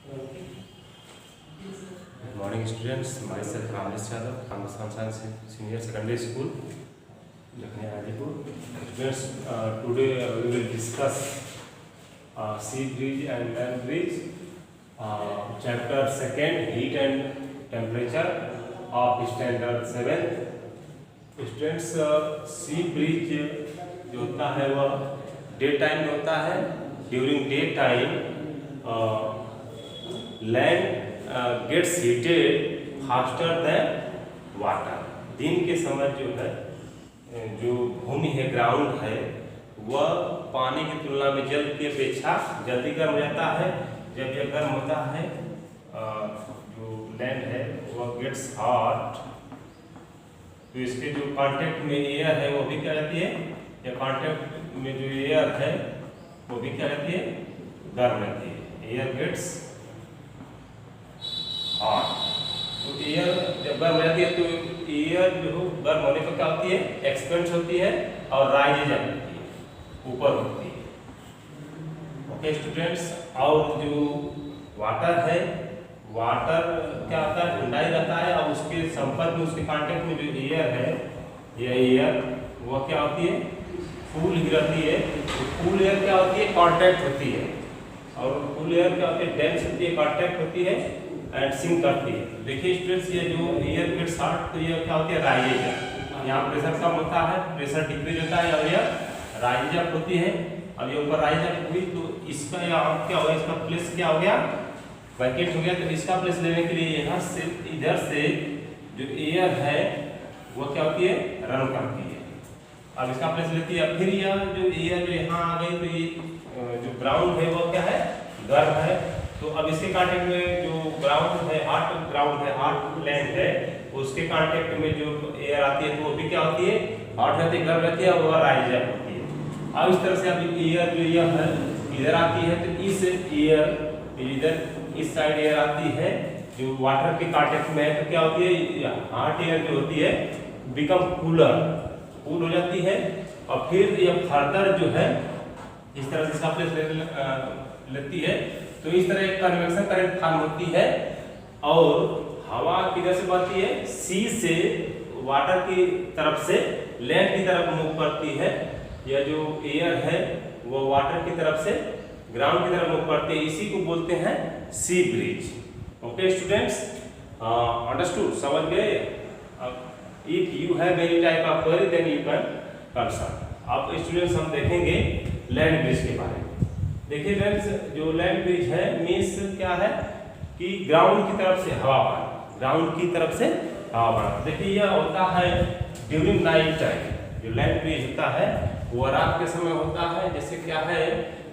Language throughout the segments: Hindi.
Good morning, students. Myself Ramesh Yadav from Sunshine Senior Secondary School, Lakhni Adipur. Students, today we will discuss sea bridge and land bridge, chapter 2nd, heat and temperature of standard 7. Students, sea bridge जो होता है वह डे टाइम में होता है. During day time land gets heated faster than water. दिन के समय जो है जो भूमि है, ग्राउंड है, वह पानी की तुलना में जल की अपेक्षा जल्दी गर्म हो जाता है. जब यह गर्म होता है जो लैंड है वह गेट्स हॉट, तो इसके जो कांटेक्ट में एयर है वो भी क्या रहती है, या कांटेक्ट में जो एयर है वो भी क्या रहती है, गर्म रहती है. Air gets hot. तो एयर जब गर्म रहती है तो एयर जो गर्म होने पर क्या होती है, एक्सपेंस होती है और राइज जाती है, ऊपर होती है. Okay students. और जो वाटर है, वाटर क्या होता है, ठंडा ही रहता है और उसके संपर्क में, उसके कांटेक्ट में जो एयर है, यह एयर वो क्या होती है, कूल ही रहती है. तो कूल एयर क्या होती है, कांटेक्ट होती है, और कूल एयर क्या होती है, डेंस होती है, कांटेक्ट होती है एंड सिंक करती है. देखिए स्टूडेंट्स, ये जो एयर गेट्स हॉट, तो ये क्या होती है, राइज अप. यहाँ प्रेशर कम होता है, प्रेशर डिक्रीज होता है और यह राइज अप होती है. अब ये ऊपर राइज अप हुई तो इसका यहाँ क्या होगा, इसका प्लेस क्या हो गया, वैकेंट हो गया. तो इसका प्लेस लेने के लिए यहाँ से इधर से जो एयर है वो क्या होती है, रन करती है. अब इसका प्लेस लेती है. फिर यह जो एयर जो यहाँ आ गई तो ये जो ग्राउंड है वो क्या है, गर्म है. तो अब इसके कांटेक्ट में जो ग्राउंड है, हॉट ग्राउंड है, हॉट लैंड है, उसके कांटेक्ट में जो एयर आती है तो वो भी क्या होती है, हॉट रहती है, गर्म रहती है, और राइज अप होती है. अब इस तरह से अब एयर जो यह है इधर आती है, तो इस एयर इधर इस साइड एयर आती है जो वाटर के कांटेक्ट में है, तो क्या होती है, हॉट एयर जो होती है बिकम कूलर, कूल हो जाती है. और फिर यह फर्दर जो है इस तरह से इसका प्लेस लेती है. तो इस तरह एक कन्वेक्शन करंट फॉर्म होती है और हवा किधर से बहती है, सी से वाटर की तरफ से लैंड की तरफ मूव करती है. यह जो एयर है वो वाटर की तरफ से ग्राउंड की तरफ मूव करती है. इसी को बोलते हैं sea breeze. Okay students, understood, समझ गए. If you have any type of query then you can consult. अब स्टूडेंट्स हम देखेंगे लैंड ब्रिज के बारे में. देखिए फ्रेंड्स, जो लैंड ब्रिज है मीन्स क्या है कि ग्राउंड की तरफ से हवा बहाना, ग्राउंड की तरफ से हवा बहाना. देखिए यह होता है ड्यूरिंग नाइट टाइम. जो लैंड ब्रिज होता है वो रात के समय होता है. जैसे क्या है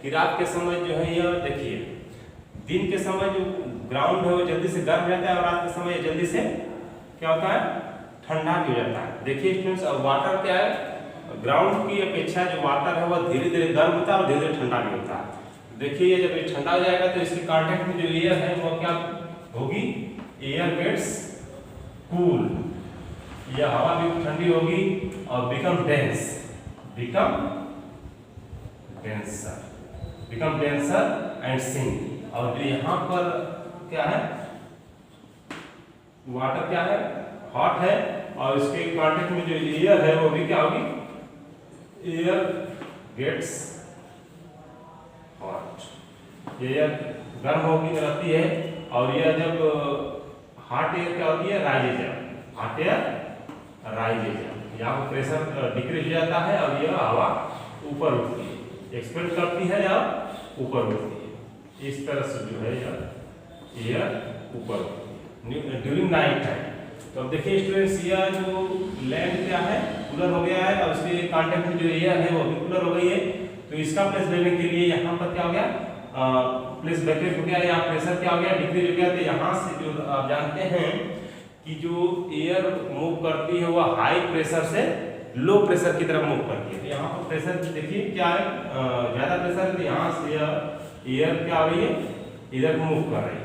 कि रात के समय जो है, यह देखिए दिन के समय जो ग्राउंड है वो जल्दी से गर्म रहता है और रात के समय जल्दी से क्या होता है, ठंडा भी हो जाता है. देखिए स्टूडेंट्स, अब वाटर क्या है, ग्राउंड की अपेक्षा जो वाटर है वह धीरे धीरे गर्म होता है और धीरे धीरे ठंडा भी होता है. देखिए जब ये ठंडा हो जाएगा तो इसके कांटेक्ट में जो एयर है वो क्या होगी, एयर गेट्स कूल, यह हवा भी ठंडी होगी और become dense, become denser and sink. और जो यहाँ पर क्या है, वाटर क्या है, हॉट है, और इसके कांटेक्ट में जो एयर है वो भी क्या होगी, एयर गेट्स हॉट. एयर गर्म होगी रहती है और यह जब हॉट एयर क्या होती है, rise up, hot air rise up. यहाँ पर प्रेशर डिक्रीज हो जाता है और यह हवा ऊपर उठती है, एक्सपेंड करती है या ऊपर उठती है. इस तरह से जो है यह एयर ऊपर उठती है ड्यूरिंग नाइट टाइम. तो अब देखिए स्टूडेंट्स, यह जो लैंड क्या है, कूलर हो गया है और उसके कांटेक्ट में जो एयर है वो भी कूलर हो गई है. तो इसका प्लेस लेने के लिए यहाँ पर क्या हो गया, प्लेस वैकेंट हो गया, यहाँ प्रेशर क्या हो गया, डिक्रीज हो गया. तो यहाँ से जो आप जानते हैं कि जो एयर मूव करती है वह हाई प्रेशर से लो प्रेशर की तरफ मूव करती है. तो यहाँ पर प्रेशर देखिए क्या है, ज्यादा प्रेशर है, तो यहाँ से एयर क्या हो रही है, इधर मूव कर रही है.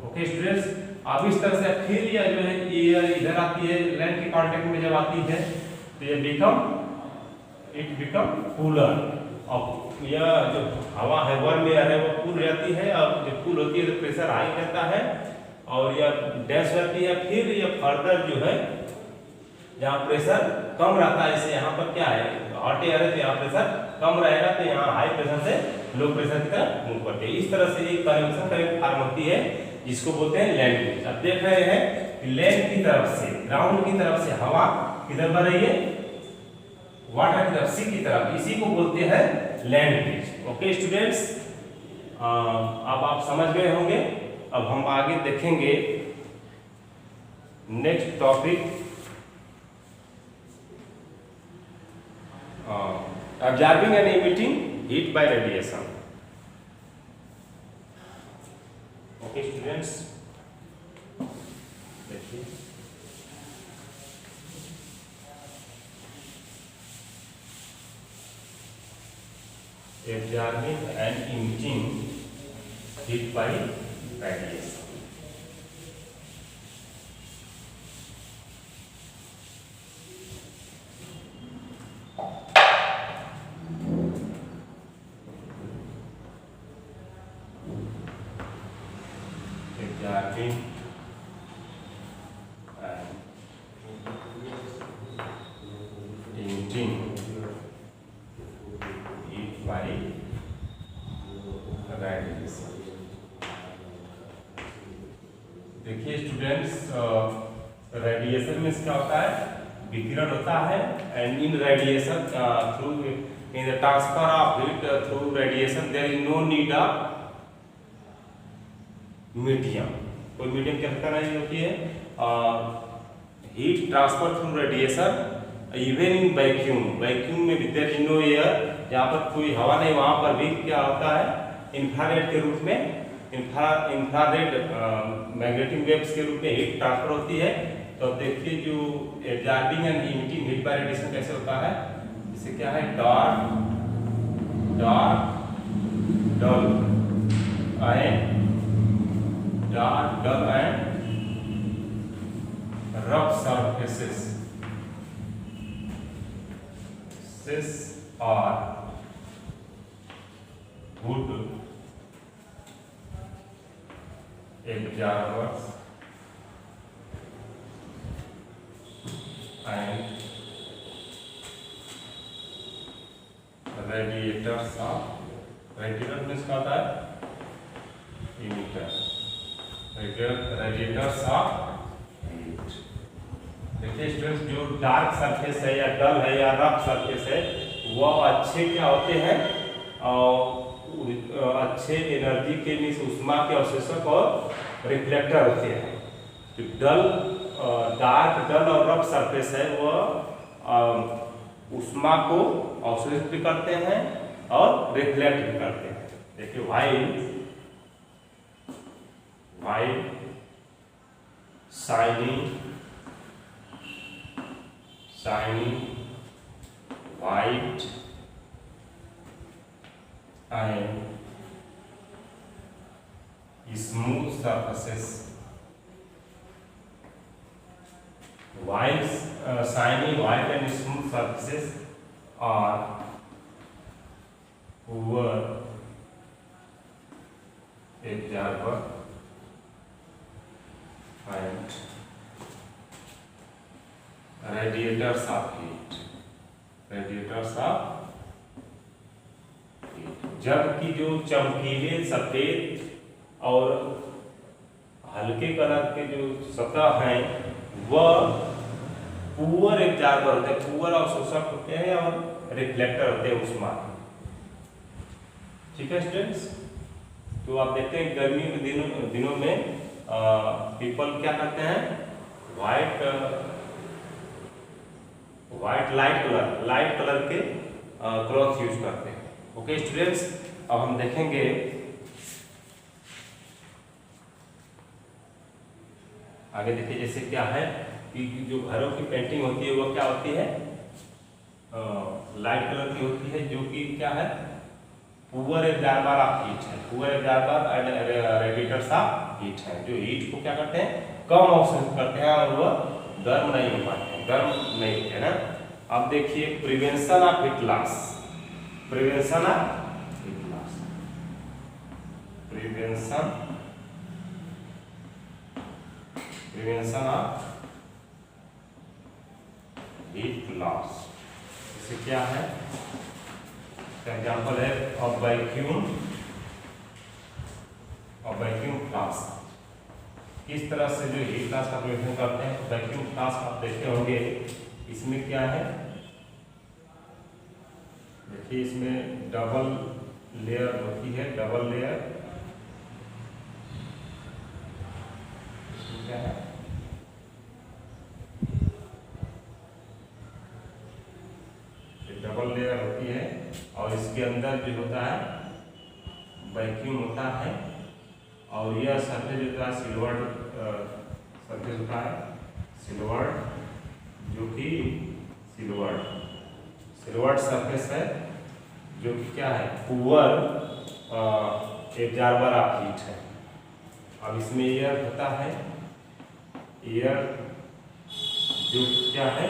ओके स्टूडेंट्स, अब इस तरह से फिर यह जो है एयर इधर आती है, लैंड के कांटेक्ट में जब आती है तो ये बिकम कूलर. और यह जो हवा है वर्म एयर है वो कूल रहती है, और जब कूल होती है तो प्रेशर हाई रहता है और यह डैश रहती है। फिर यह फर्दर जो है जहाँ प्रेशर कम रहता है, जैसे यहाँ पर क्या है हॉट एयर है तो यहाँ प्रेशर कम रहेगा, तो यहाँ हाई प्रेशर से लो प्रेशर की तरफ मूव करते हैं। इस तरह से एक कन्वेक्शन करंट फॉर्म होती है जिसको बोलते हैं लैंड ब्रिज। अब देख रहे हैं कि लैंड की तरफ से, ग्राउंड की तरफ से हवा किधर बढ़ रही है, वाटर की तरफ, सी की तरफ, इसी को बोलते हैं लैंड ब्रिज। ओके स्टूडेंट्स, अब आप समझ गए होंगे। अब हम आगे देखेंगे next topic, observing and emitting heat by radiation. Okay students, देखिए observing and emitting heat by radiation। Observing and emitting heat by radiation। देखिए स्टूडेंट्स, रेडिएशन में क्या होता है, विकिरण होता है, and in radiation through in the transfer of heat through radiation there is no need of medium. कोई मीडियम की आवश्यकता नहीं होती है। Heat transfer through radiation even in vacuum, vacuum में भी देयर इज नो एयर, जहाँ पर कोई हवा नहीं वहाँ पर भी क्या होता है, इंफ्रारेड के रूप में, इंफ्रारेड मैग्नेटिक वेव्स के रूप में हीट ट्रांसफर होती है। तो देखिए जो observing and emitting heat by radiation कैसे होता है, इससे क्या है, dark dark dull and rough surfaces are good observers and radiators of, radiator means क्या होता है, emitter, radiators of heat। देखिए स्टूडेंट्स, जो डार्क सरफेस है या डल है या रफ सरफेस है वो अच्छे क्या होते हैं, और अच्छे एनर्जी के मीन्स ऊष्मा के अवशोषक और रिफ्लेक्टर होते हैं। जो डल डार्क डल और रफ सरफेस है वो ऊष्मा को अवशोषित भी करते हैं और रिफ्लेक्ट भी करते हैं। देखिए white shiny white and smooth surfaces, white shiny white and smooth surfaces are poor observer and radiators of heat, radiators of heat। जबकि जो चमकीले सफेद और हल्के कलर के जो सतह हैं वह पुअर एब्जॉर्बर होते हैं, पुअर अवशोषक होते हैं और रिफ्लेक्टर होते हैं ऊष्मा। ठीक है स्टूडेंट्स, तो आप देखते हैं गर्मी के दिनों में पीपल क्या करते हैं, व्हाइट लाइट कलर के क्लॉथ यूज करते हैं। ओके स्टूडेंट्स, अब हम देखेंगे आगे। देखिए जैसे क्या है कि जो घरों की पेंटिंग होती है वो क्या होती है, लाइट कलर की होती है, जो कि क्या है, पुअर एब्जॉर्बर ऑफ हीट है, poor absorber and radiators of heat है, जो हीट को क्या करते हैं, कम अवशोषित करते हैं और वह गर्म नहीं हो पाते हैं, गर्म नहीं होते हैं ना। अब देखिए prevention of heat loss, prevention of prevention of heat loss. इसे क्या है, एग्जाम्पल है ऑफ वैक्यूम फ्लास्क। किस तरह से जो हीट फ्लास्क का प्रिवेंशन करते हैं। वैक्यूम फ्लास्क आप देखे होंगे, इसमें क्या है, देखिए इसमें डबल लेयर होती है, डबल लेयर क्या है, डबल लेयर होती है और इसके अंदर जो होता है वैक्यूम होता है और यह सरफेस जो होता है सिल्वर्ड सरफेस होता है, सिल्वर्ड जो कि सिल्वर्ड सरफेस है, जो कि क्या है, पुअर एब्जॉर्बर ऑफ हीट है। अब इसमें एयर होता है, एयर जो क्या है,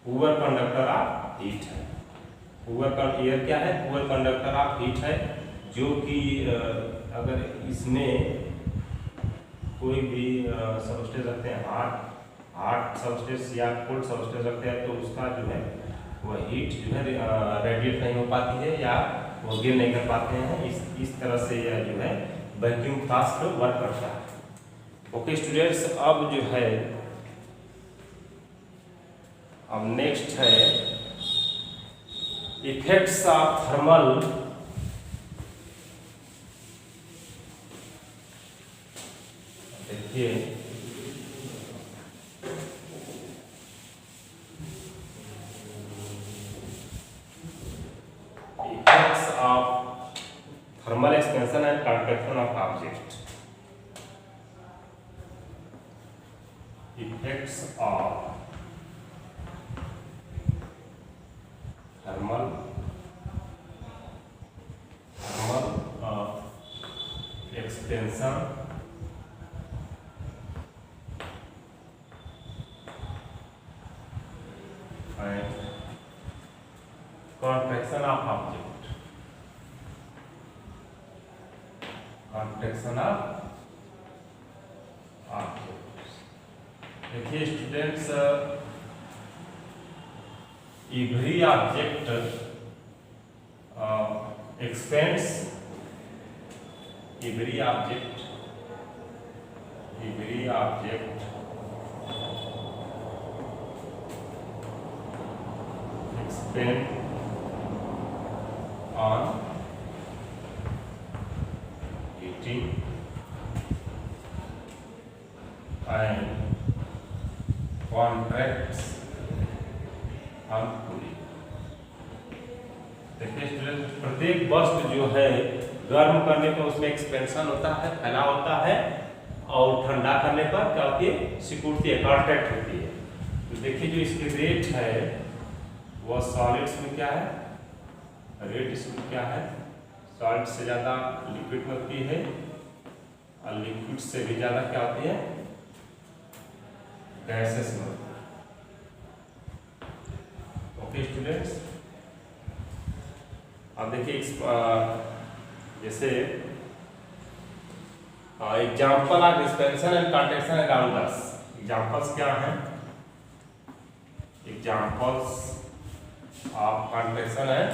पुअर कंडक्टर ऑफ हीट है। एयर क्या है, पुअर कंडक्टर ऑफ हीट है, जो कि अगर इसमें कोई भी सबस्टेंस रखते हैं, हार्ड सबस्टेंस या कोल्ड सबस्टेंस रखते हैं, तो उसका जो है वह हीट जो है रेडिएट नहीं हो पाती है या वो गेन नहीं कर पाते हैं। इस तरह से यह जो है वैक्यूम फ्लास्क वर्क करता है। ओके स्टूडेंट्स, अब जो है अब नेक्स्ट है इफेक्ट्स ऑफ थर्मल देखिए effects of thermal expansion and contraction of object. Effects of thermal expansion and contraction of object, contraction of objects। देखिए students, every object expands, every object expand on heating and contracts on cooling। देखिए स्टूडेंट, प्रत्येक वस्तु जो है गर्म करने पर उसमें एक्सपेंशन होता है, फैलाव होता है, और ठंडा करने पर क्या होती है, सिकुड़ती है, कॉन्ट्रैक्ट होती है। तो देखिए जो इसकी रेट है वह सॉलिड्स में क्या है, रेट इसमें क्या है, सॉलिड से ज़्यादा लिक्विड में होती है और लिक्विड से भी ज़्यादा क्या होती है, गैसेस में होती है। ओके स्टूडेंट्स, अब देखिए जैसे example of expansion and contraction around us. Examples क्या हैं, examples of contraction and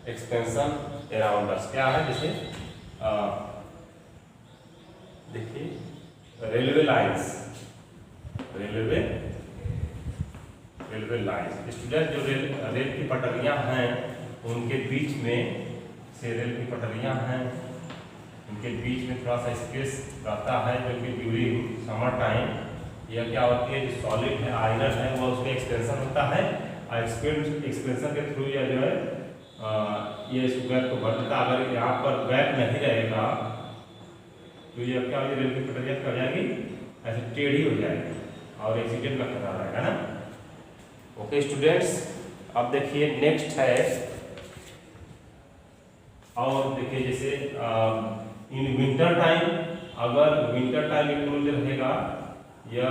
expansion around us क्या है, जैसे देखिए railway lines, railway lines. Student, जो रेल की पटरियां हैं उनके बीच में से रेल की पटरियां हैं, उनके बीच में थोड़ा सा स्पेस रहता है, जो कि ड्यूरिंग समर टाइम यह क्या होती है, जो सॉलिड है, आयरन है, वो उसमें एक्सपेंशन होता है और एक्सपेंशन के थ्रू यह जो है ये इस गैप को भर देता है। अगर यहाँ पर गैप नहीं रहेगा तो यह क्या होगी, रेल की पटरियां कर जाएगी, ऐसे टेढ़ी हो जाएगी और एक्सीडेंट का खतरा रहेगा ना। ओके स्टूडेंट्स, अब देखिए नेक्स्ट है, और देखिए जैसे इन विंटर टाइम, अगर विंटर टाइम क्लोज रहेगा या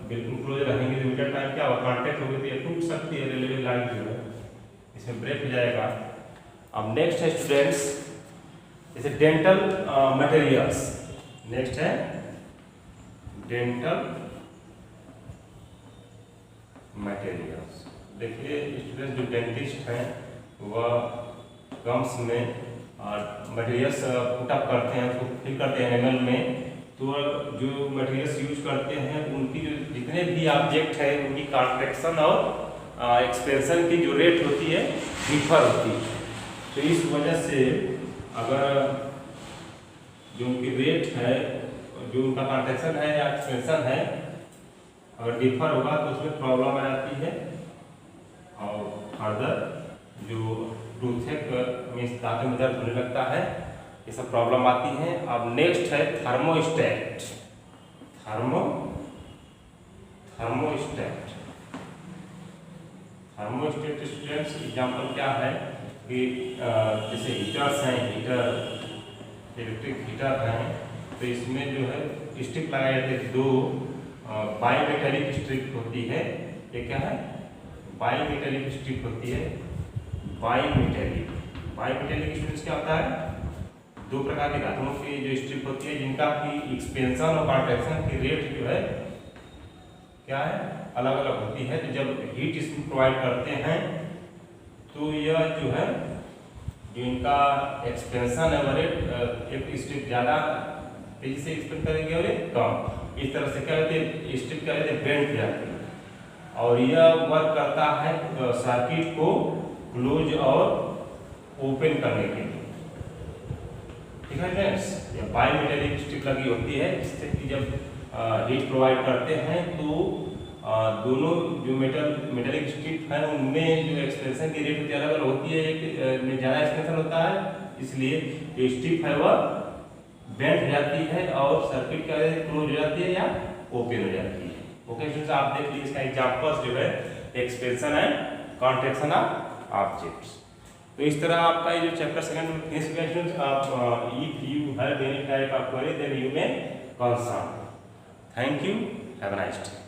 बिल्कुल क्लोज रहेंगे तो विंटर टाइम क्या होगा, कॉन्टैक्ट होगी तो ये टूट सकती है, रेलवे लाइन जो है इसमें ब्रेक हो जाएगा। अब नेक्स्ट है स्टूडेंट्स, जैसे डेंटल मटेरियल्स। नेक्स्ट है डेंटल मटेरियल्स। देखिए स्टूडेंट्स, जो डेंटिस्ट हैं वह गम्स में मटेरियल्स पुटअप करते हैं, उसको फिल करते हैं एनिमल में। तो जो मटेरियल्स यूज करते हैं उनकी जो जितने भी ऑब्जेक्ट है उनकी कॉन्ट्रैक्शन और एक्सपेंशन की जो रेट होती है डिफर होती है। तो इस वजह से अगर जो उनकी रेट है, जो उनका कॉन्ट्रैक्शन है या एक्सपेंशन है, अगर डिफर होगा तो उसमें प्रॉब्लम आ जाती है और फर्दर जो टूथेक में दांतों में दर्द होने लगता है, ये सब प्रॉब्लम आती हैं। अब नेक्स्ट है थर्मोस्टेट। थर्मोस्टेट स्टूडेंट्स एग्जाम्पल क्या है कि जैसे हीटर्स हैं, इलेक्ट्रिक हीटर हैं, तो इसमें जो है स्ट्रिप लगाए जाते हैं। दो बाईमेटेलिक स्ट्रिप होती है। ये क्या है? बाईमेटेलिक स्ट्रिप होती है। बाईमेटेलिक स्ट्रिप्स क्या होता है? दो प्रकार की धातुओं की जो स्ट्रिप होती है जिनका की एक्सपेंशन और कॉन्ट्रैक्शन की रेट जो है क्या है, अलग अलग होती है। तो जब हीट इसमें प्रोवाइड करते हैं तो यह जो है जो इनका एक्सपेंशन है वो रेट एक स्ट्रिप ज़्यादा तेजी से एक्सपेंड करेंगे और एक कम। इस तरह से क्या होते हैं, स्ट्रिप क्या होते हैं, बेंड हो जाती है और यह वर्क करता है सर्किट को क्लोज और ओपन करने के लिए। ठीक है फ्रेंड्स, ये बाईमेटेलिक स्ट्रिप लगी होती है जिससे कि जब हीट प्रोवाइड करते हैं तो दोनों जो मेटेलिक स्ट्रिप है उनमें जो एक्सपेंशन की रेट अलग अलग होती है। एक में ज़्यादा एक्सपेंशन होता है, इसलिए जो स्ट्रिप है वह बेंड हो जाती है और सर्किट क्या क्लोज हो जाती है या ओपन हो जाती है। ओके स्टूडेंट्स, आप देख लीजिए इसका एग्जांपल्स जो है expansion and contraction of objects. तो इस तरह आपका ये जो चैप्टर सेकंड फिनिश हुआ स्टूडेंट्स। आप if you have any type of query then you may consult. Thank you, have a nice day.